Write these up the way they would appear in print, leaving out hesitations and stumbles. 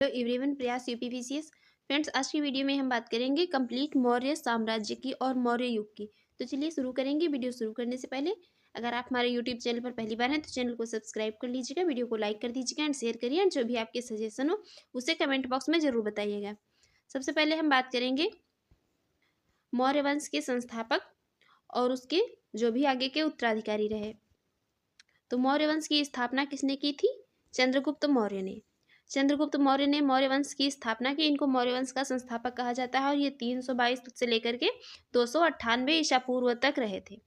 Hello everyone, प्रयास UPPCS. Friends, आज की वीडियो में हम बात करेंगे कंप्लीट मौर्य साम्राज्य की और मौर्य युग की। तो चलिए शुरू करेंगे। वीडियो शुरू करने से पहले अगर आप हमारे यूट्यूब चैनल पर पहली बार हैं तो चैनल को सब्सक्राइब कर लीजिएगा, वीडियो को लाइक कर दीजिएगा एंड शेयर करिए, एंड जो भी आपके सजेशन हो उसे कमेंट बॉक्स में ज़रूर बताइएगा। सबसे पहले हम बात करेंगे मौर्य वंश के संस्थापक और उसके जो भी आगे के उत्तराधिकारी रहे। तो मौर्य वंश की स्थापना किसने की थी? चंद्रगुप्त मौर्य ने। चंद्रगुप्त मौर्य ने मौर्य वंश की स्थापना की। इनको मौर्य वंश का संस्थापक कहा जाता है और ये 322 से लेकर के 298 ईसा पूर्व तक रहे थे।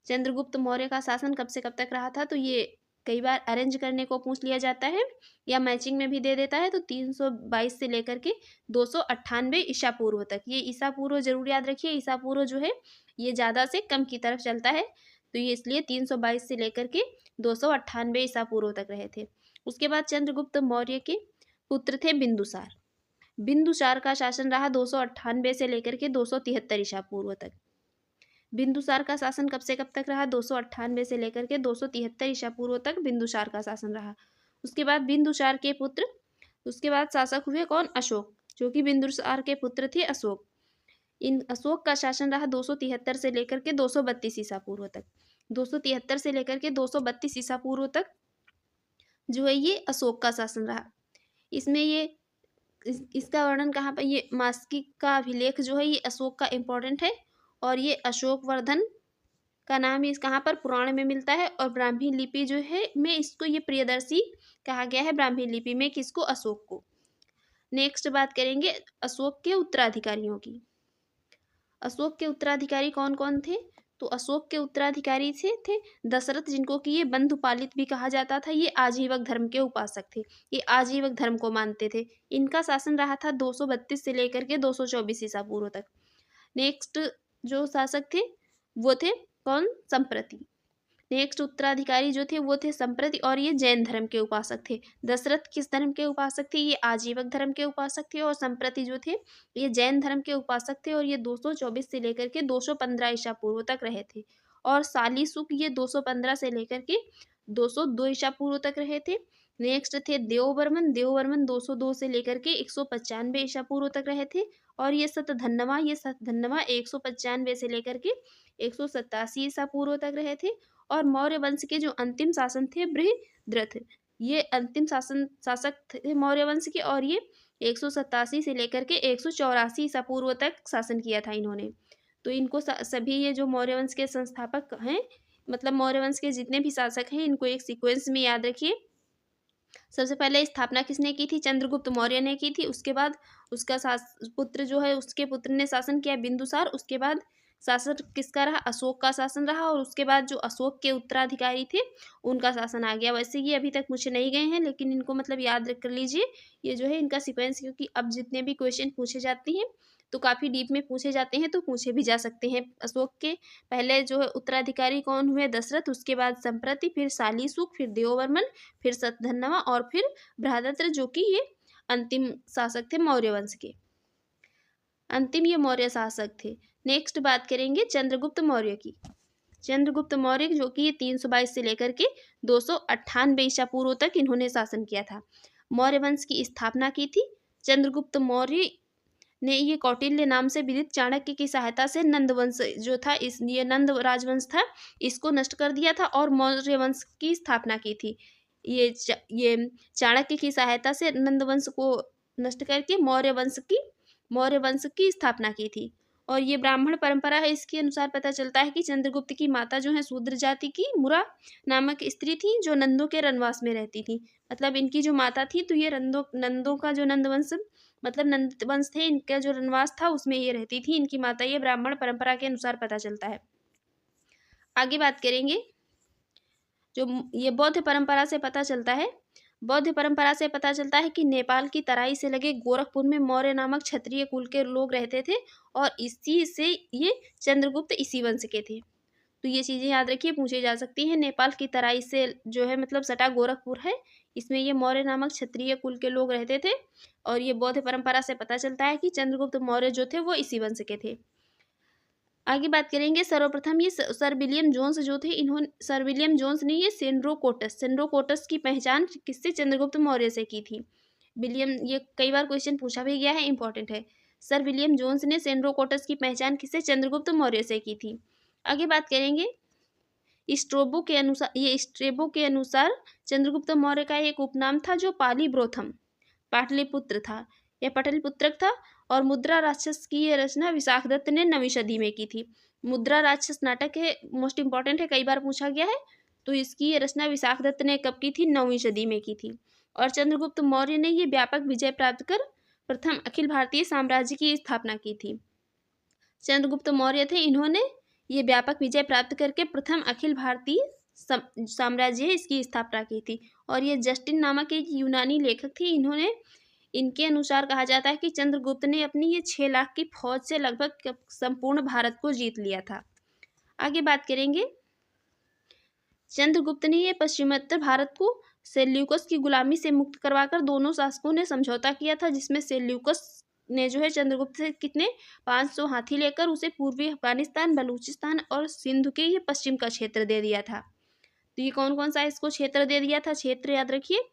चंद्रगुप्त मौर्य का शासन कब से कब तक रहा था? तो ये कई बार अरेंज करने को पूछ लिया जाता है या मैचिंग में भी दे देता है। तो 322 से लेकर के 298 ईसा पूर्व तक। ये ईसा पूर्व जरूर याद रखिए, ईसा पूर्व जो है ये ज़्यादा से कम की तरफ चलता है, तो ये इसलिए 322 से लेकर के 298 ईसा पूर्व तक रहे थे। उसके बाद चंद्रगुप्त मौर्य के पुत्र थे बिंदुसार। बिंदुसार का शासन रहा 298 से लेकर के 273 ईसा पूर्व तक। बिंदुसार का शासन कब से कब तक रहा? 298 से लेकर के 273 ईसा पूर्व तक बिंदुसार का शासन रहा। उसके बाद बिंदुसार के पुत्र, उसके बाद शासक हुए कौन? अशोक, जो कि बिंदुसार के पुत्र थे अशोक। इन अशोक का शासन रहा 273 से लेकर के 232 ईसा पूर्व तक। 273 से लेकर के 232 ईसा पूर्व तक जो है ये अशोक का शासन रहा। इसमें ये इसका वर्णन कहाँ पर? ये मास्किक का अभिलेख जो है ये अशोक का इम्पोर्टेंट है, और ये अशोक वर्धन का नाम इस कहाँ पर? पुराण में मिलता है। और ब्राह्मी लिपि जो है में इसको ये प्रियदर्शी कहा गया है, ब्राह्मी लिपि में किसको? अशोक को। नेक्स्ट बात करेंगे अशोक के उत्तराधिकारियों की। अशोक के उत्तराधिकारी कौन कौन थे? तो अशोक के उत्तराधिकारी थे दशरथ, जिनको कि ये बंधुपालित भी कहा जाता था। ये आजीवक धर्म के उपासक थे, ये आजीवक धर्म को मानते थे। इनका शासन रहा था 232 से लेकर के 224 ईसा पूर्व तक। नेक्स्ट जो शासक थे वो थे कौन? संप्रति। नेक्स्ट उत्तराधिकारी जो थे वो थे संप्रति, और ये जैन धर्म के उपासक थे। दशरथ किस धर्म के उपासक थे? ये आजीवक धर्म के उपासक थे। और संप्रति जो थे ये जैन धर्म के उपासक थे, और ये 224 से लेकर के 215 ईसा पूर्व तक रहे थे। और सालीसुक ये 215 से लेकर के 202 ईसा पूर्व तक रहे थे। नेक्स्ट थे देववर्मन। देववर्मन 202 से लेकर के 195 ईसा पूर्व तक रहे थे। और ये सतधन्वा 195 से लेकर के 187 ईसा पूर्व तक रहे थे। और मौर्य वंश के जो अंतिम शासन थे बृहद्रथ, ये अंतिम शासक थे मौर्य वंश के, और ये 187 से लेकर के 184 ईसा पूर्व तक शासन किया था इन्होंने। तो इनको सभी ये जो मौर्य वंश के संस्थापक हैं, मतलब मौर्य वंश के जितने भी शासक हैं, इनको एक सीक्वेंस में याद रखिए। सबसे पहले स्थापना किसने की थी? चंद्रगुप्त मौर्य ने की थी। उसके बाद उसका पुत्र जो है उसके पुत्र ने शासन किया बिंदुसार। उसके बाद शासन किसका रहा? अशोक का शासन रहा। और उसके बाद जो अशोक के उत्तराधिकारी थे उनका शासन आ गया। वैसे ये अभी तक पूछे नहीं गए हैं, लेकिन इनको मतलब याद कर लीजिए, ये जो है इनका सिक्वेंस, क्योंकि अब जितने भी क्वेश्चन पूछे जाते हैं तो काफ़ी डीप में पूछे जाते हैं, तो पूछे भी जा सकते हैं। अशोक के पहले जो है उत्तराधिकारी कौन हुए? दशरथ। उसके बाद संप्रति, फिर शालीसुक, फिर देववर्मन, फिर सतधन्वा, और फिर बृहदरथ, जो कि ये अंतिम शासक थे मौर्य वंश के। अंतिम ये मौर्य शासक थे। नेक्स्ट बात करेंगे चंद्रगुप्त मौर्य की। चंद्रगुप्त मौर्य जो कि ये 322 से लेकर के 298 ईसा पूर्व तक इन्होंने शासन किया था। मौर्य वंश की स्थापना की थी। चंद्रगुप्त मौर्य ने ये कौटिल्य नाम से विदित चाणक्य की सहायता से नंद वंश जो था, इस ये नंद राजवंश था, इसको नष्ट कर दिया था और मौर्य वंश की स्थापना की थी। ये चाणक्य की सहायता से नंद वंश को नष्ट करके मौर्य वंश की स्थापना की थी। और ये ब्राह्मण परंपरा है। इसके अनुसार पता चलता है कि चंद्रगुप्त की माता जो है शूद्र जाति की मुरा नामक स्त्री थी, जो नंदों के रनवास में रहती थी। मतलब इनकी जो माता थी, तो ये नंदों का जो नंदवंश, मतलब नंद वंश थे, इनका जो रनवास था उसमें ये रहती थी इनकी माता। ये ब्राह्मण परंपरा के अनुसार पता चलता है। आगे बात करेंगे जो ये बौद्ध परंपरा से पता चलता है। बौद्ध परंपरा से पता चलता है कि नेपाल की तराई से लगे गोरखपुर में मौर्य नामक क्षत्रिय कुल के लोग रहते थे, और इसी से ये चंद्रगुप्त इसी वंश के थे। तो ये चीज़ें याद रखिए, पूछे जा सकती हैं। नेपाल की तराई से जो है मतलब सटा गोरखपुर है, इसमें ये मौर्य नामक क्षत्रिय कुल के लोग रहते थे। और ये बौद्ध परंपरा से पता चलता है कि चंद्रगुप्त मौर्य जो थे वो इसी वंश के थे। आगे बात करेंगे सर्वप्रथम ये सर विलियम जोन्स जो थे, इन्होंने सर विलियम जोन्स ने ये सेंड्रोकोटस की पहचान किससे? चंद्रगुप्त मौर्य से की थी। विलियम, ये कई बार क्वेश्चन पूछा भी गया है, इंपॉर्टेंट है। सर विलियम जोन्स ने सेंड्रोकोटस की पहचान किसे चंद्रगुप्त मौर्य से की थी? आगे बात करेंगे, स्ट्रेबो के अनुसार चंद्रगुप्त मौर्य का एक उपनाम था जो पालीब्रोथम पाटलिपुत्र था, यह पटलिपुत्रक था। और मुद्रा राक्षस की यह रचना विशाखदत्त ने 9वीं सदी में की थी। मुद्रा राक्षस नाटक है, मोस्ट इंपॉर्टेंट है, कई बार पूछा गया है। तो इसकी ये रचना विशाखदत्त ने कब की थी? 9वीं सदी में की थी। और चंद्रगुप्त मौर्य ने ये व्यापक विजय प्राप्त कर प्रथम अखिल भारतीय साम्राज्य की स्थापना की थी। चंद्रगुप्त मौर्य थे, इन्होंने ये व्यापक विजय प्राप्त करके प्रथम अखिल भारतीय साम्राज्य इसकी स्थापना की थी। और ये जस्टिन नामक एक यूनानी लेखक थी, इनके अनुसार कहा जाता है कि चंद्रगुप्त ने अपनी ये 6 लाख की फौज से लगभग संपूर्ण भारत को जीत लिया था। आगे बात करेंगे, चंद्रगुप्त ने ये पश्चिमोत्तर भारत को सेल्यूकस की गुलामी से मुक्त करवाकर दोनों शासकों ने समझौता किया था, जिसमें सेल्यूकस ने जो है चंद्रगुप्त से कितने 500 हाथी लेकर उसे पूर्वी अफगानिस्तान, बलूचिस्तान और सिंधु के ये पश्चिम का क्षेत्र दे दिया था। तो ये कौन कौन सा इसको क्षेत्र दे दिया था? क्षेत्र याद रखिए,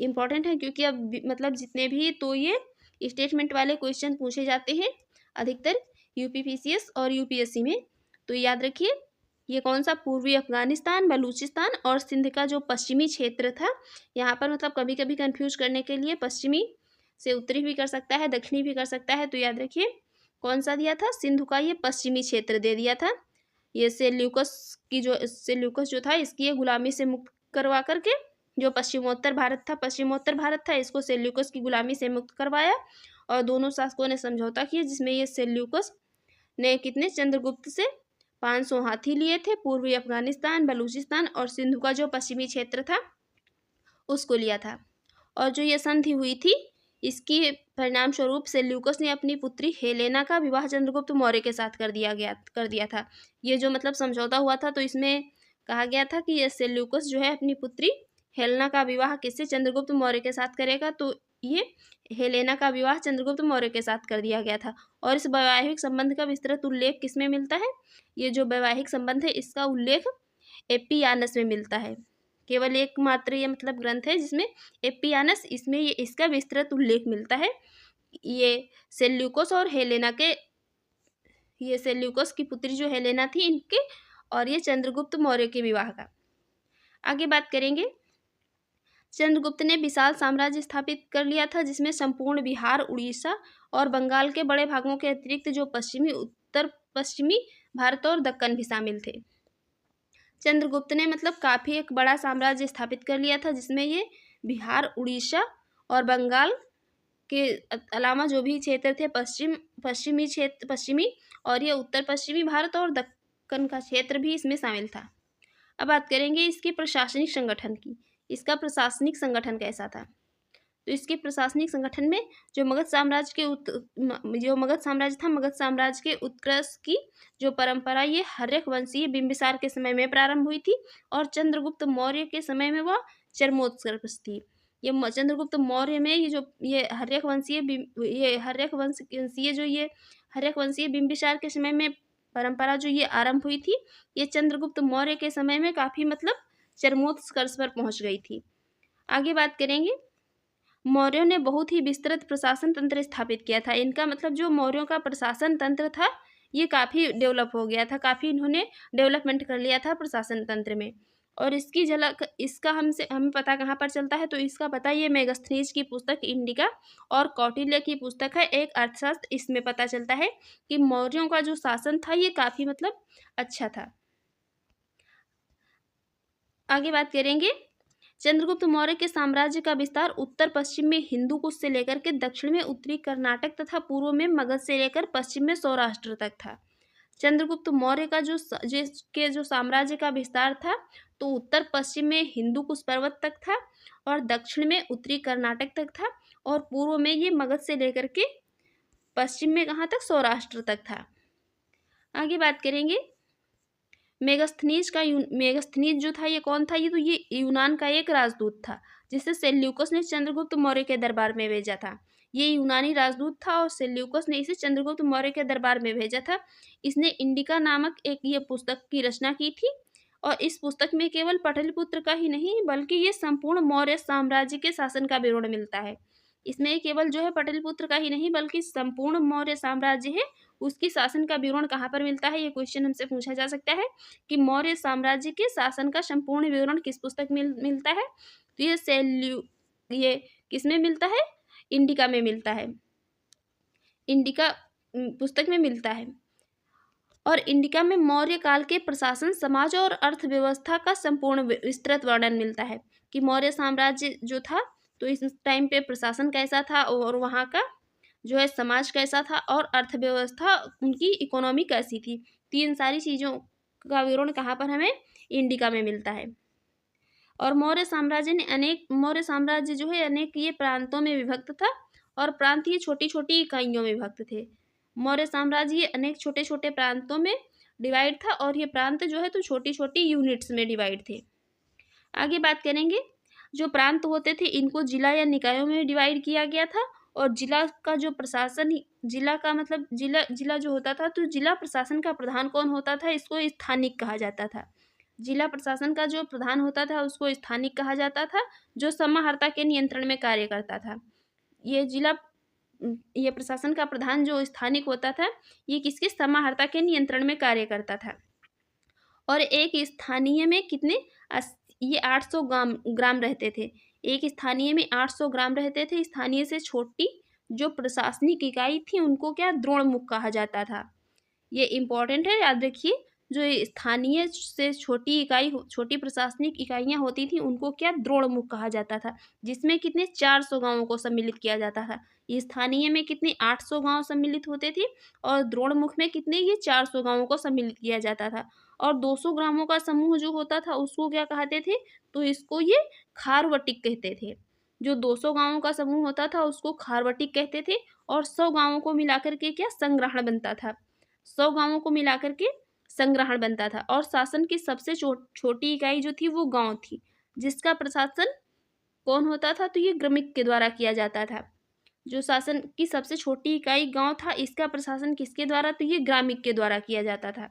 इंपॉर्टेंट है, क्योंकि अब मतलब जितने भी तो ये स्टेटमेंट वाले क्वेश्चन पूछे जाते हैं अधिकतर यूपीपीसीएस और यूपीएससी में। तो याद रखिए, ये कौन सा? पूर्वी अफगानिस्तान, बलूचिस्तान और सिंध का जो पश्चिमी क्षेत्र था। यहाँ पर मतलब कभी कभी कंफ्यूज करने के लिए पश्चिमी से उत्तरी भी कर सकता है, दक्षिणी भी कर सकता है। तो याद रखिए कौन सा दिया था? सिंधु का ये पश्चिमी क्षेत्र दे दिया था। ये सेल्यूकस जो था इसकी ये गुलामी से मुक्त करवा करके जो पश्चिमोत्तर भारत था इसको सेल्यूकस की गुलामी से मुक्त करवाया। और दोनों शासकों ने समझौता किया, जिसमें ये सेल्यूकस ने कितने? चंद्रगुप्त से 500 हाथी लिए थे, पूर्वी अफगानिस्तान, बलूचिस्तान और सिंधु का जो पश्चिमी क्षेत्र था उसको लिया था। और जो ये संधि हुई थी इसकी परिणाम स्वरूप सेल्यूकस ने अपनी पुत्री हेलेना का विवाह चंद्रगुप्त मौर्य के साथ कर दिया था। ये जो मतलब समझौता हुआ था, तो इसमें कहा गया था कि ये सेल्यूकस जो है अपनी पुत्री हेलेना का विवाह किससे? चंद्रगुप्त मौर्य के साथ करेगा। तो ये हेलेना का विवाह चंद्रगुप्त मौर्य के साथ कर दिया गया था। और इस वैवाहिक संबंध का विस्तृत उल्लेख किसमें मिलता है? ये जो वैवाहिक संबंध है इसका उल्लेख एपियानस में मिलता है। केवल एकमात्र ये मतलब ग्रंथ है जिसमें एपियानस, इसमें ये इसका विस्तृत उल्लेख मिलता है। ये सेल्यूकस और हेलेना के, ये सेल्यूकस की पुत्री जो हेलेना थी इनके और ये चंद्रगुप्त मौर्य के विवाह का। आगे बात करेंगे, चंद्रगुप्त ने विशाल साम्राज्य स्थापित कर लिया था, जिसमें संपूर्ण बिहार, उड़ीसा और बंगाल के बड़े भागों के अतिरिक्त जो उत्तर पश्चिमी भारत और दक्कन भी शामिल थे। चंद्रगुप्त ने मतलब काफ़ी एक बड़ा साम्राज्य स्थापित कर लिया था, जिसमें ये बिहार, उड़ीसा और बंगाल के अलावा जो भी क्षेत्र थे पश्चिमी और ये उत्तर पश्चिमी भारत और दक्कन का क्षेत्र भी इसमें शामिल था। अब बात करेंगे इसके प्रशासनिक संगठन की। इसका प्रशासनिक संगठन कैसा था? तो इसके प्रशासनिक संगठन में जो मगध साम्राज्य था, मगध साम्राज्य के उत्कर्ष की जो परंपरा ये हर्यक वंशीय बिंबिसार के समय में प्रारंभ हुई थी और चंद्रगुप्त मौर्य के समय में वह चरमोत्कर्ष थी। ये चंद्रगुप्त मौर्य में ये हर्यक वंशीय बिंबिसार के समय में परंपरा जो ये आरंभ हुई थी, ये चंद्रगुप्त मौर्य के समय में काफ़ी मतलब चरमोत्कर्ष पर पहुंच गई थी। आगे बात करेंगे, मौर्यों ने बहुत ही विस्तृत प्रशासन तंत्र स्थापित किया था। इनका मतलब जो मौर्यों का प्रशासन तंत्र था ये काफ़ी डेवलप हो गया था, काफ़ी इन्होंने डेवलपमेंट कर लिया था प्रशासन तंत्र में। और इसकी झलक इसका हमें पता कहाँ पर चलता है? तो इसका पता ये मेगास्थनीज की पुस्तक इंडिका और कौटिल्य की पुस्तक है एक अर्थशास्त्र, इसमें पता चलता है कि मौर्यों का जो शासन था ये काफ़ी मतलब अच्छा था। आगे बात करेंगे, चंद्रगुप्त मौर्य के साम्राज्य का विस्तार उत्तर पश्चिम में हिंदू कुश से लेकर के दक्षिण में उत्तरी कर्नाटक तथा पूर्व में मगध से लेकर पश्चिम में सौराष्ट्र तक था। चंद्रगुप्त मौर्य का जो साम्राज्य का विस्तार था तो उत्तर पश्चिम में हिंदू कुश पर्वत तक था और दक्षिण में उत्तरी कर्नाटक तक था और पूर्व में ये मगध से लेकर के पश्चिम में कहाँ तक? सौराष्ट्र तक था। आगे बात करेंगे, मेगास्थनीज जो था ये कौन था? ये तो ये यूनान का एक राजदूत था जिसे सेल्यूकस ने चंद्रगुप्त मौर्य के दरबार में भेजा था। ये यूनानी राजदूत था और सेल्यूकस ने इसे चंद्रगुप्त मौर्य के दरबार में भेजा था। इसने इंडिका नामक एक ये पुस्तक की रचना की थी और इस पुस्तक में केवल पटलिपुत्र का ही नहीं बल्कि ये संपूर्ण मौर्य साम्राज्य के शासन का विवरण मिलता है। इसमें केवल जो है पटलिपुत्र का ही नहीं बल्कि संपूर्ण मौर्य साम्राज्य है उसकी शासन का विवरण कहाँ पर मिलता है, ये क्वेश्चन हमसे पूछा जा सकता है कि मौर्य साम्राज्य के शासन का संपूर्ण विवरण किस पुस्तक में मिलता है। तो ये किसमें मिलता है, इंडिका में मिलता है, इंडिका पुस्तक में मिलता है। और इंडिका में मौर्य काल के प्रशासन, समाज और अर्थव्यवस्था का संपूर्ण विस्तृत वर्णन मिलता है कि मौर्य साम्राज्य जो था तो इस टाइम पे प्रशासन कैसा था और वहाँ का जो है समाज कैसा था और अर्थव्यवस्था उनकी इकोनॉमी कैसी थी। तीन सारी चीज़ों का विवरण कहाँ पर हमें इंडिका में मिलता है। और मौर्य साम्राज्य जो है अनेक ये प्रांतों में विभक्त था और प्रांत ये छोटी छोटी इकाइयों में विभक्त थे। मौर्य साम्राज्य ये अनेक छोटे छोटे प्रांतों में डिवाइड था और ये प्रांत जो है तो छोटी छोटी यूनिट्स में डिवाइड थे। आगे बात करेंगे, जो प्रांत होते थे इनको जिला या निकायों में डिवाइड किया गया था और जिला का जो प्रशासन, जिला का मतलब जिला जो होता था तो जिला प्रशासन का प्रधान कौन होता था, इसको स्थानिक कहा जाता था। जिला प्रशासन का जो प्रधान होता था उसको स्थानिक कहा जाता था, जो समाहर्ता के नियंत्रण में कार्य करता था। ये प्रशासन का प्रधान जो स्थानिक होता था ये किसके, समाहर्ता के नियंत्रण में कार्य करता था। और एक स्थानीय में कितने, ये 800 ग्राम रहते थे। एक स्थानीय में 800 ग्राम रहते थे। स्थानीय से छोटी जो प्रशासनिक इकाई थी उनको क्या, द्रोणमुख कहा जाता था। ये इम्पोर्टेंट है, याद रखिए। जो स्थानीय से छोटी इकाई, छोटी प्रशासनिक इकाइयाँ होती थी उनको क्या, द्रोणमुख कहा जाता था, जिसमें कितने 400 गाँवों को सम्मिलित किया जाता था। स्थानीय में कितने 800 गाँव सम्मिलित होते थे और द्रोणमुख में कितने, ये 400 गाँवों को सम्मिलित किया जाता था। और 200 ग्रामों का समूह जो होता था उसको क्या कहते थे, तो इसको ये खारवटिक कहते थे। जो 200 गाँवों का समूह होता था उसको खारवटिक कहते थे। और 100 गाँवों को मिलाकर के क्या, संग्रहण बनता था। 100 गाँवों को मिलाकर के संग्रहण बनता था। और शासन की सबसे छोटी इकाई जो थी वो गांव थी, जिसका प्रशासन कौन होता था, तो ये ग्रामिक के द्वारा किया जाता था। जो शासन की सबसे छोटी इकाई गांव था इसका प्रशासन किसके द्वारा, तो ये ग्रामिक के द्वारा किया जाता था।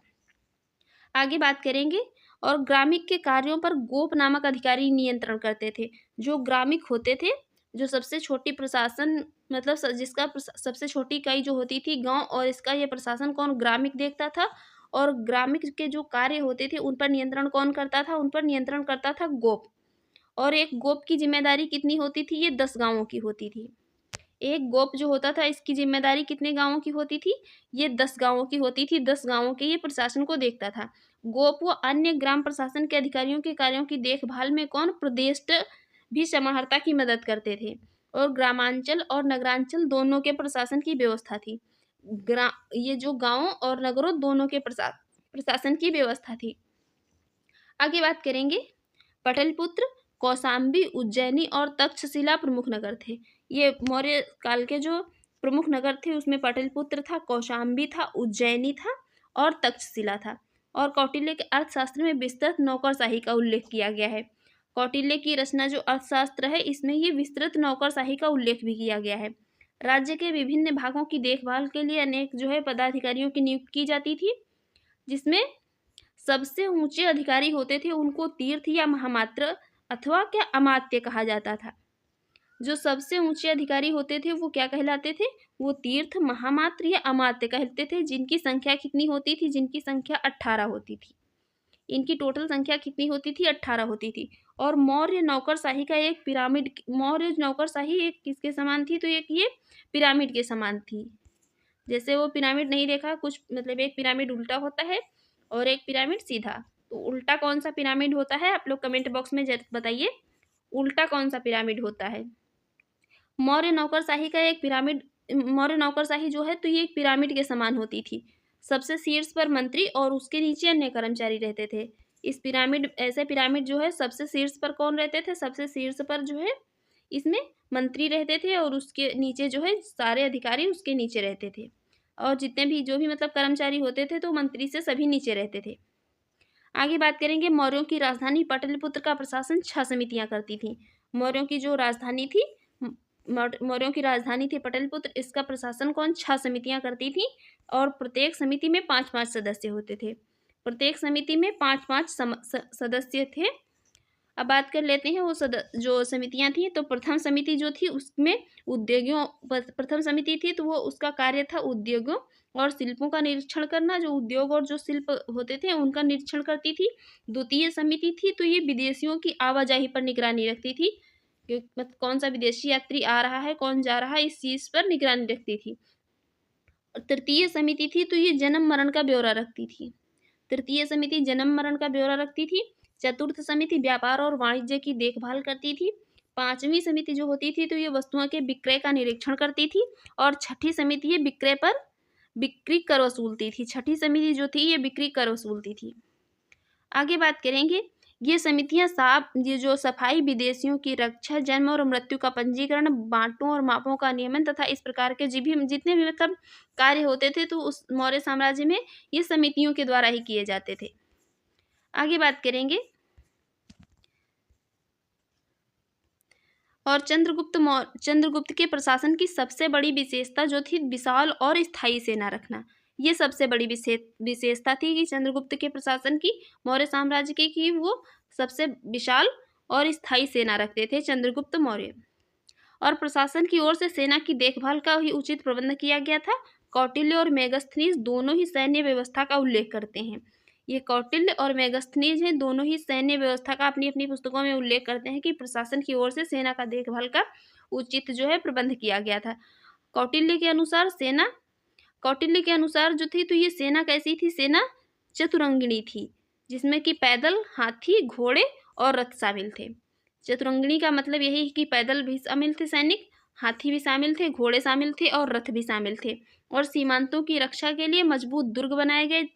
आगे बात करेंगे, और ग्रामिक के कार्यों पर गोप नामक अधिकारी नियंत्रण करते थे। जो ग्रामिक होते थे, जो सबसे छोटी प्रशासन मतलब जिसका सबसे छोटी इकाई जो होती थी गांव, और इसका ये प्रशासन कौन, ग्रामिक देखता था। और ग्रामिक के जो कार्य होते थे उन पर नियंत्रण कौन करता था, उन पर नियंत्रण करता था गोप। और एक गोप की जिम्मेदारी कितनी होती थी, ये 10 गाँवों की होती थी। एक गोप जो होता था इसकी जिम्मेदारी कितने गाँवों की होती थी, ये 10 गाँवों की होती थी। 10 गाँवों के ये प्रशासन को देखता था। गोप व अन्य ग्राम प्रशासन के अधिकारियों के कार्यों की देखभाल में कौन, प्रदेष्ट भी समाहर्ता की मदद करते थे। और ग्रामांचल और नगरांचल दोनों के प्रशासन की व्यवस्था थी। ये जो गाँव और नगरों दोनों के प्रशासन की व्यवस्था थी। आगे बात करेंगे, पटलिपुत्र, कौशाम्बी, उज्जैनी और तक्षशिला प्रमुख नगर थे। ये मौर्य काल के जो प्रमुख नगर थे उसमें पटलिपुत्र था, कौशाम्बी था, उज्जैनी था और तक्षशिला था। और कौटिल्य के अर्थशास्त्र में विस्तृत नौकरशाही का उल्लेख किया गया है। कौटिल्य की रचना जो अर्थशास्त्र है इसमें ये विस्तृत नौकरशाही का उल्लेख भी किया गया है। राज्य के विभिन्न भागों की देखभाल के लिए अनेक जो है पदाधिकारियों की नियुक्ति की जाती थी, जिसमें सबसे ऊंचे अधिकारी होते थे उनको तीर्थ या महामात्र अथवा क्या अमात्य कहा जाता था। जो सबसे ऊंचे अधिकारी होते थे वो क्या कहलाते थे, वो तीर्थ, महामात्र या अमात्य कहते थे। जिनकी संख्या कितनी होती थी, जिनकी संख्या 18 होती थी। इनकी टोटल संख्या कितनी होती थी, 18 होती थी। और मौर्य नौकरशाही का एक पिरामिड, मौर्य नौकरशाही एक किसके समान थी, तो एक ये पिरामिड के समान थी। जैसे वो पिरामिड नहीं देखा कुछ, मतलब एक पिरामिड उल्टा होता है और एक पिरामिड सीधा। तो उल्टा कौन सा पिरामिड होता है, आप लोग कमेंट बॉक्स में बताइए, उल्टा कौन सा पिरामिड होता है। मौर्य नौकरशाही का एक पिरामिड, मौर्य नौकरशाही जो है तो ये एक पिरामिड के समान होती थी। सबसे शीर्ष पर मंत्री और उसके नीचे अन्य कर्मचारी रहते थे। इस पिरामिड, ऐसे पिरामिड जो है सबसे शीर्ष पर कौन रहते थे, सबसे शीर्ष पर जो है इसमें मंत्री रहते थे और उसके नीचे जो है सारे अधिकारी उसके नीचे रहते थे। और जितने भी जो भी मतलब कर्मचारी होते थे तो मंत्री से सभी नीचे रहते थे। आगे बात करेंगे, मौर्यों की राजधानी पटलिपुत्र का प्रशासन 6 समितियां करती थी। मौर्यों की जो राजधानी थी, मौर्यों की राजधानी थी पटलिपुत्र, इसका प्रशासन कौन, 6 समितियां करती थी। और प्रत्येक समिति में 5-5 सदस्य होते थे। प्रत्येक समिति में 5-5 सदस्य थे। अब बात कर लेते हैं वो जो समितियां थी। तो प्रथम समिति जो थी उसमें उद्योगों प्रथम समिति थी, तो वो उसका कार्य था उद्योगों और शिल्पों का निरीक्षण करना। जो उद्योग और जो शिल्प होते थे उनका निरीक्षण करती थी। द्वितीय समिति थी, तो ये विदेशियों की आवाजाही पर निगरानी रखती थी कि मतलब कौन सा विदेशी यात्री आ रहा है, कौन जा रहा है, इस चीज पर निगरानी रखती थी। और तृतीय समिति थी, तो ये जन्म मरण का ब्यौरा रखती थी। तृतीय समिति जन्म मरण का ब्यौरा रखती थी। चतुर्थ समिति व्यापार और वाणिज्य की देखभाल करती थी। पांचवी समिति जो होती थी, तो ये वस्तुओं के विक्रय का निरीक्षण करती थी। और छठी समिति ये विक्रय पर बिक्री कर वसूलती थी। छठी समिति जो थी ये बिक्री कर वसूलती थी। आगे बात करेंगे, ये समितियां ये जो सफाई, विदेशियों की रक्षा, जन्म और मृत्यु का पंजीकरण, बांटों और मापों का नियमन तथा इस प्रकार के जितने भी मतलब कार्य होते थे, तो उस मौर्य साम्राज्य में ये समितियों के द्वारा ही किए जाते थे। आगे बात करेंगे, और चंद्रगुप्त के प्रशासन की सबसे बड़ी विशेषता जो थी विशाल और स्थायी सेना रखना। ये सबसे बड़ी विशेषता थी कि चंद्रगुप्त के प्रशासन की, मौर्य साम्राज्य के, कि वो सबसे विशाल और स्थायी सेना रखते थे चंद्रगुप्त मौर्य। और प्रशासन की ओर से सेना की देखभाल का ही उचित प्रबंध किया गया था। कौटिल्य और मेगस्थनीज दोनों ही सैन्य व्यवस्था का उल्लेख करते हैं। ये कौटिल्य और मेगस्थनीज हैं, दोनों ही सैन्य व्यवस्था का अपनी अपनी पुस्तकों में उल्लेख करते हैं कि प्रशासन की ओर से सेना का देखभाल का उचित जो है प्रबंध किया गया था। कौटिल्य के अनुसार जो थी, तो ये सेना कैसी थी? सेना चतुरंगिणी थी, जिसमें कि पैदल, हाथी, घोड़े और रथ शामिल थे। चतुरंगिणी का मतलब यही है कि पैदल भी शामिल थे सैनिक, हाथी भी शामिल थे, घोड़े शामिल थे और रथ भी शामिल थे। और सीमांतों की रक्षा के लिए मजबूत दुर्ग बनाए गए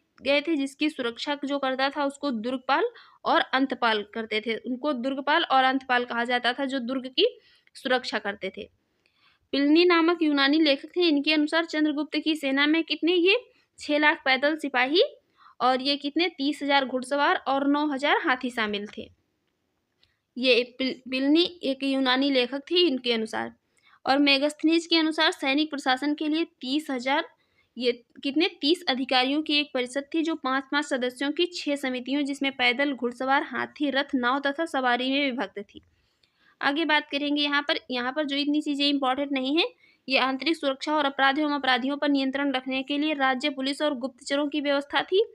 थे, जिसकी सुरक्षा जो करता था उसको दुर्गपाल और अंतपाल करते थे। उनको दुर्गपाल और अंतपाल कहा जाता था, जो दुर्ग की सुरक्षा करते थे। प्लिनी नामक यूनानी लेखक थे, इनके अनुसार चंद्रगुप्त की सेना में कितने, ये 6 लाख पैदल सिपाही और ये कितने 30,000 घुड़सवार और 9,000 हाथी शामिल थे। ये प्लिनी एक यूनानी लेखक थी इनके अनुसार। और मेगस्थनीज के अनुसार सैनिक प्रशासन के लिए 30,000 ये कितने 30 अधिकारियों की एक परिषद थी, जो 5-5 सदस्यों की 6 समितियों, जिसमें पैदल, घुड़सवार, हाथी, रथ, नाव तथा सवारी में विभक्त थी। आगे बात करेंगे, यहाँ पर जो इतनी चीज़ें इंपॉर्टेंट नहीं है, ये आंतरिक सुरक्षा और अपराधियों पर नियंत्रण रखने के लिए राज्य पुलिस और गुप्तचरों की व्यवस्था थी।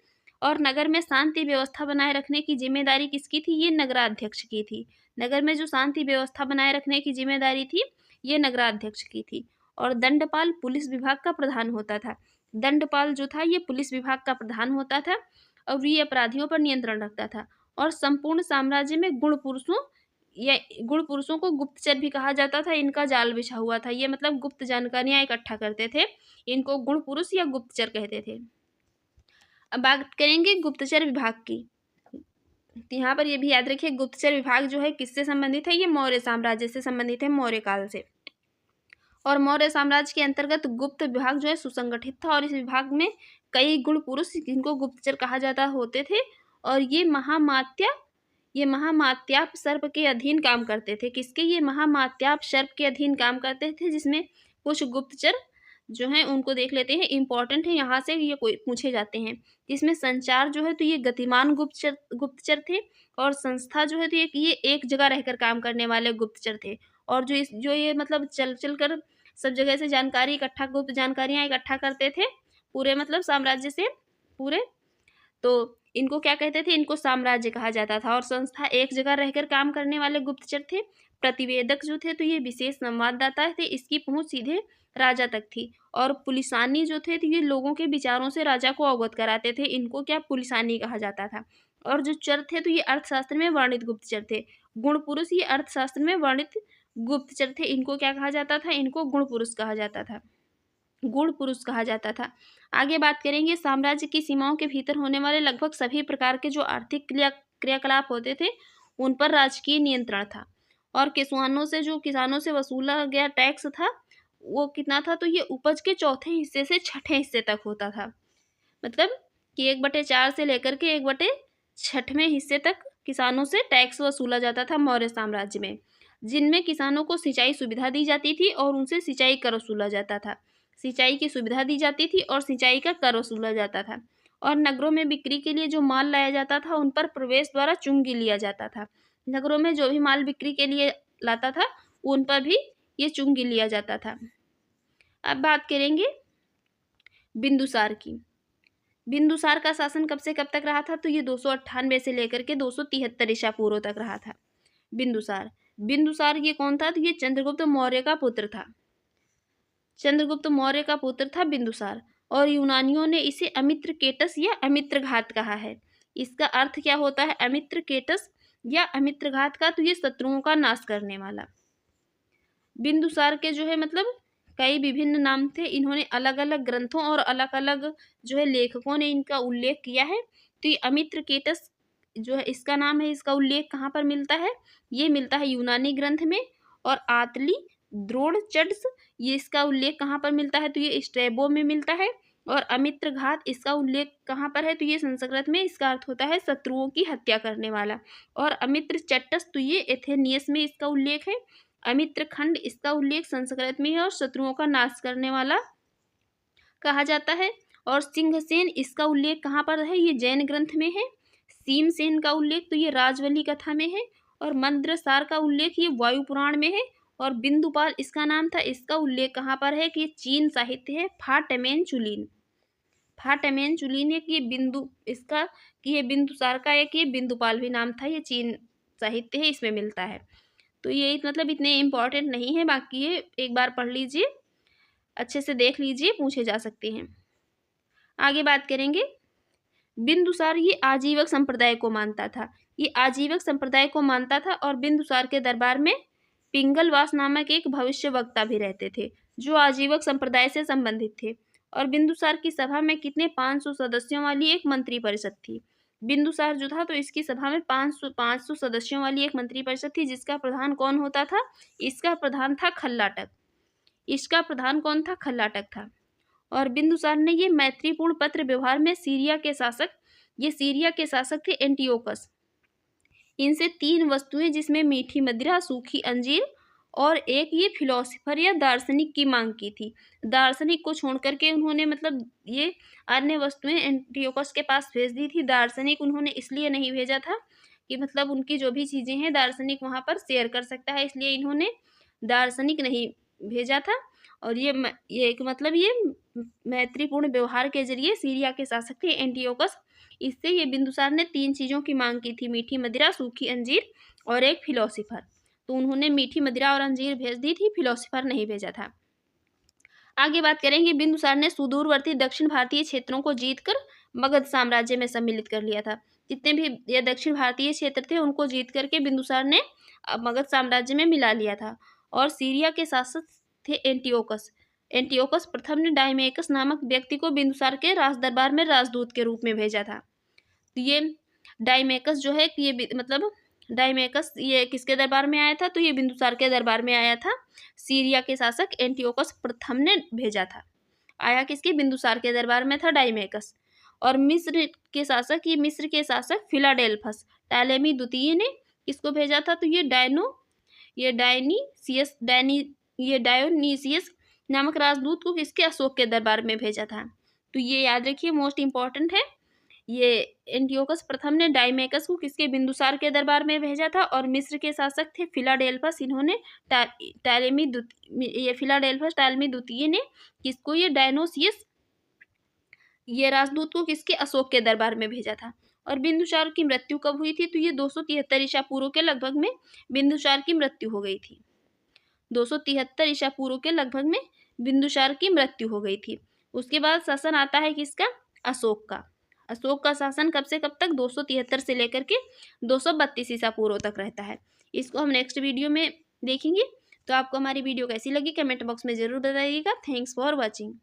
और नगर में शांति व्यवस्था बनाए रखने की जिम्मेदारी किसकी थी? ये नगराध्यक्ष की थी। नगर में जो शांति व्यवस्था बनाए रखने की जिम्मेदारी थी, ये नगराध्यक्ष की थी। और दंडपाल पुलिस विभाग का प्रधान होता था। दंडपाल जो था ये पुलिस विभाग का प्रधान होता था और ये अपराधियों पर नियंत्रण रखता था। और संपूर्ण साम्राज्य में गुण पुरुषों को गुप्तचर भी कहा जाता था। इनका जाल बिछा हुआ था, ये मतलब गुप्त जानकारियां इकट्ठा करते थे, इनको गुण पुरुष या गुप्तचर कहते थे। अब बात करेंगे गुप्तचर विभाग की। यहाँ पर ये भी याद रखिए, गुप्तचर विभाग जो है किससे संबंधित है? ये मौर्य साम्राज्य से संबंधित है, मौर्य काल से। और मौर्य साम्राज्य के अंतर्गत गुप्त विभाग जो है सुसंगठित था और इस विभाग में कई गुण पुरुष, जिनको गुप्तचर कहा जाता, होते थे। और ये महामात्याप सर्प के अधीन काम करते थे। किसके? ये महामात्याप सर्प के अधीन काम करते थे, जिसमें कुछ गुप्तचर जो हैं उनको देख लेते हैं, इंपॉर्टेंट है, यहाँ से ये कोई पूछे जाते हैं। जिसमें संचार जो है, तो ये गतिमान गुप्तचर थे। और संस्था जो है, तो ये एक जगह रहकर काम करने वाले गुप्तचर थे। और जो ये मतलब चल कर सब जगह से जानकारी गुप्त जानकारियां इकट्ठा करते थे, पूरे मतलब साम्राज्य से पूरे, तो इनको क्या कहते थे? इनको साम्राज्य कहा जाता था। और संस्था एक जगह रहकर काम करने वाले गुप्तचर थे। प्रतिवेदक जो थे, तो ये विशेष संवाददाता थे, इसकी पहुंच सीधे राजा तक थी। और पुलिसानी जो थे, तो ये लोगों के विचारों से राजा को अवगत कराते थे, इनको क्या पुलिसानी कहा जाता था। और जो चर थे, तो ये अर्थशास्त्र में वर्णित गुप्तचर थे। गुण पुरुष ये अर्थशास्त्र में वर्णित गुप्तचर थे, इनको क्या कहा जाता था? इनको गुण पुरुष कहा जाता था। आगे बात करेंगे, साम्राज्य की सीमाओं के भीतर होने वाले लगभग सभी प्रकार के जो आर्थिक क्रियाकलाप होते थे, उन पर राजकीय नियंत्रण था। और किसानों से वसूला गया टैक्स था, वो कितना था? तो ये उपज के चौथे हिस्से से छठे हिस्से तक होता था। मतलब कि 1/4 से लेकर के 1/6वें हिस्से तक किसानों से टैक्स वसूला जाता था मौर्य साम्राज्य में, जिनमें किसानों को सिंचाई सुविधा दी जाती थी और उनसे सिंचाई कर वसूला जाता था। सिंचाई की सुविधा दी जाती थी और सिंचाई का कर वसूला जाता था। और नगरों में बिक्री के लिए जो माल लाया जाता था, उन पर प्रवेश द्वारा चुंगी लिया जाता था। नगरों में जो भी माल बिक्री के लिए लाता था उन पर भी ये चुंगी लिया जाता था। अब बात करेंगे बिंदुसार की। बिंदुसार का शासन कब से कब तक रहा था? तो ये 298 से लेकर के 273 ईसा पूर्व तक रहा था बिंदुसार। बिंदुसार ये कौन था? तो ये चंद्रगुप्त मौर्य का पुत्र था। चंद्रगुप्त मौर्य का पुत्र था बिंदुसार। और यूनानियों ने इसे अमित्रकेटस या अमित्रघात कहा है। इसका अर्थ क्या होता है अमित्रकेटस या अमित्रघात का? तो ये शत्रुओं का नाश करने वाला। बिंदुसार के जो है मतलब कई विभिन्न नाम थे। इन्होंने अलग अलग ग्रंथों और अलग अलग जो है लेखकों ने इनका उल्लेख किया है। तो ये अमित्रकेटस जो है इसका नाम है, इसका उल्लेख कहाँ पर मिलता है? ये मिलता है यूनानी ग्रंथ में। और आतली द्रोणचड्स ये इसका उल्लेख कहाँ पर मिलता है? तो ये स्ट्रैबो में मिलता है। और अमित्रघात इसका उल्लेख कहाँ पर है? तो ये संस्कृत में इसका अर्थ होता है शत्रुओं की हत्या करने वाला। और अमित्रचट्टस तो ये एथेनियस में इसका उल्लेख है। अमित्रखंड इसका उल्लेख संस्कृत में है और शत्रुओं का नाश करने वाला कहा जाता है। और सिंहसेन इसका उल्लेख कहाँ पर है? ये जैन ग्रंथ में है। सीमसेन का उल्लेख तो ये राजवली कथा में है। और मंद्रसार का उल्लेख ये वायु पुराण में है। और बिंदुपाल इसका नाम था, इसका उल्लेख कहाँ पर है? कि ये चीन साहित्य है फाटमेन चुलीन। फाटमेन चुलीन है कि ये बिंदु इसका कि ये बिंदुसार का है कि ये बिंदुपाल भी नाम था। ये चीन साहित्य है, इसमें मिलता है। तो ये मतलब इतने इम्पॉर्टेंट नहीं है, बाकी ये एक बार पढ़ लीजिए, अच्छे से देख लीजिए, पूछे जा सकते हैं। आगे बात करेंगे बिंदुसार ये आजीवक संप्रदाय को मानता था। ये आजीवक संप्रदाय को मानता था और बिंदुसार के दरबार में पिंगलवास नामक एक भविष्य वक्ता भी रहते थे जो आजीवक संप्रदाय से संबंधित थे। और बिंदुसार की सभा में कितने 500 सदस्यों वाली एक मंत्री परिषद थी। बिंदुसार जो था तो इसकी सभा में 500 सदस्यों वाली एक मंत्री परिषद थी जिसका प्रधान कौन होता था? इसका प्रधान था खल्लाटक। इसका प्रधान कौन था? खल्लाटक था। और बिंदुसार ने ये मैत्रीपूर्ण पत्र व्यवहार में सीरिया के शासक थे एंटियोकस। इनसे 3 वस्तुएं जिसमें मीठी मदिरा, सूखी अंजीर और एक ये फिलोसफर या दार्शनिक की मांग की थी। दार्शनिक को छोड़ करके उन्होंने मतलब ये अन्य वस्तुएं एंटियोकस के पास भेज दी थी। दार्शनिक उन्होंने इसलिए नहीं भेजा था कि मतलब उनकी जो भी चीज़ें हैं दार्शनिक वहाँ पर शेयर कर सकता है, इसलिए इन्होंने दार्शनिक नहीं भेजा था। और ये एक मतलब ये मैत्रीपूर्ण व्यवहार के जरिए सीरिया के शासक थे एंटियोकस। इससे ये बिंदुसार ने 3 चीज़ों की मांग की थी, मीठी मदिरा, सूखी अंजीर और एक फिलोसफर। तो उन्होंने मीठी मदिरा और अंजीर भेज दी थी, फिलोसफर नहीं भेजा था। आगे बात करेंगे बिंदुसार ने सुदूरवर्ती दक्षिण भारतीय क्षेत्रों को जीतकर मगध साम्राज्य में सम्मिलित कर लिया था। जितने भी ये दक्षिण भारतीय क्षेत्र थे उनको जीत करके बिंदुसार ने मगध साम्राज्य में मिला लिया था। और सीरिया के शासक थे एंटियोकस। एंटियोकस प्रथम ने डायमेकस नामक व्यक्ति को बिंदुसार के राज दरबार में राजदूत के रूप में भेजा था। तो ये डायमेकस जो है कि ये मतलब डायमेकस ये किसके दरबार में आया था? तो ये बिंदुसार के दरबार में आया था। सीरिया के शासक एंटियोकस प्रथम ने भेजा था। आया किसके? बिंदुसार के दरबार में था डायमेकस। और मिस्र के शासक फिलाडेल्फस टालेमी द्वितीय ने किसको भेजा था? तो ये डायोनीसियस नामक राजदूत को किसके? अशोक के दरबार में भेजा था। तो ये याद रखिए, मोस्ट इंपॉर्टेंट है। ये एंटियोकस प्रथम ने डायमेकस को किसके? बिंदुसार के दरबार में भेजा था। और मिस्र के शासक थे फिलाडेल्फस, इन्होंने फिलाडेल्फस टालेमी द्वितीय ने किसको? ये डायनोसियस ये राजदूत को किसके? अशोक के दरबार में भेजा था। और बिंदुसार की मृत्यु कब हुई थी? तो ये 273 ईसा पूर्व के लगभग में बिंदुसार की मृत्यु हो गई थी। 273 ईसा पूर्व के लगभग में बिंदुसार की मृत्यु हो गई थी। उसके बाद शासन आता है किसका? अशोक का। अशोक का शासन कब से कब तक? 273 से लेकर के 232 ईसा पूर्व तक रहता है। इसको हम नेक्स्ट वीडियो में देखेंगे। तो आपको हमारी वीडियो कैसी लगी कमेंट बॉक्स में ज़रूर बताइएगा। Thanks for watching.